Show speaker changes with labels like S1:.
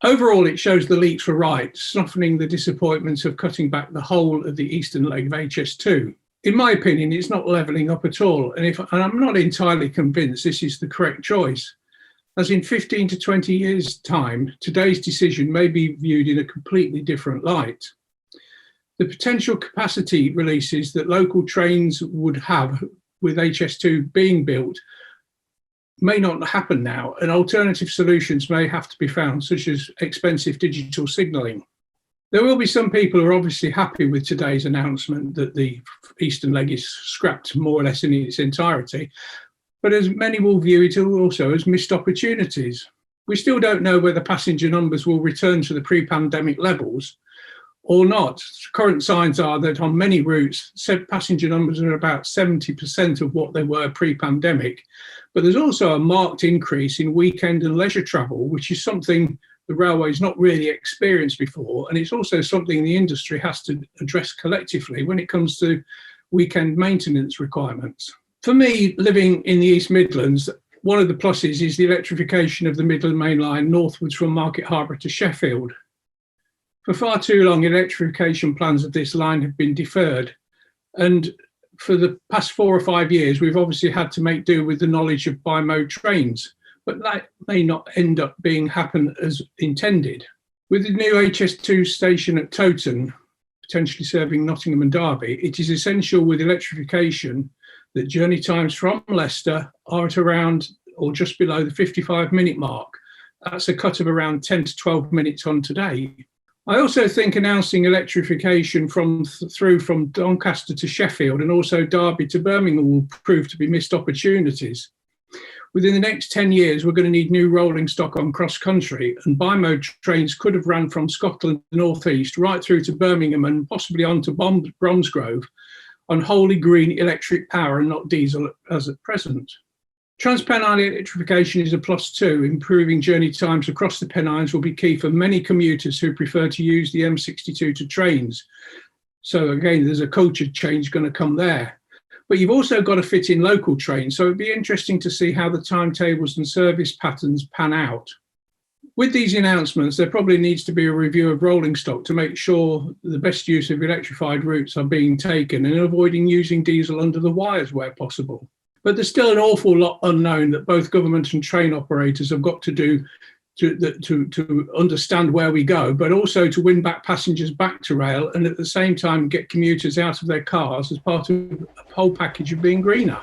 S1: Overall, it shows the leaks were right, softening the disappointment of cutting back the whole of the eastern leg of HS2. In my opinion, it's not levelling up at all, and I'm not entirely convinced this is the correct choice, as in 15 to 20 years' time, today's decision may be viewed in a completely different light. The potential capacity releases that local trains would have with HS2 being built may not happen now, and alternative solutions may have to be found, such as expensive digital signalling. There will be some people who are obviously happy with today's announcement that the eastern leg is scrapped more or less in its entirety, but as many will view it also as missed opportunities. We still don't know whether passenger numbers will return to the pre-pandemic levels or not. Current signs are that on many routes, said passenger numbers are about 70% of what they were pre-pandemic, but there's also a marked increase in weekend and leisure travel, which is something the railway's not really experienced before, and it's also something the industry has to address collectively when it comes to weekend maintenance requirements. For me, living in the East Midlands, one of the pluses is the electrification of the Midland Main Line northwards from Market Harbour to Sheffield. For far too long, electrification plans of this line have been deferred, and for the past 4 or 5 years, we've obviously had to make do with the knowledge of bi-mode trains, but that may not end up happen as intended. With the new HS2 station at Towton, potentially serving Nottingham and Derby, it is essential with electrification that journey times from Leicester are at around or just below the 55-minute mark. That's a cut of around 10 to 12 minutes on today. I also think announcing electrification from Doncaster to Sheffield and also Derby to Birmingham will prove to be missed opportunities. Within the next 10 years, we're going to need new rolling stock on cross-country, and bi-mode trains could have run from Scotland north east right through to Birmingham and possibly on to Bromsgrove on wholly green electric power and not diesel as at present. Transpennine electrification is a plus too. Improving journey times across the Pennines will be key for many commuters who prefer to use the M62 to trains. So again, there's a culture change going to come there. But you've also got to fit in local trains, so it'd be interesting to see how the timetables and service patterns pan out. With these announcements, there probably needs to be a review of rolling stock to make sure the best use of electrified routes are being taken and avoiding using diesel under the wires where possible. But there's still an awful lot unknown that both government and train operators have got to do to understand where we go, but also to win back passengers back to rail and at the same time get commuters out of their cars as part of a whole package of being greener.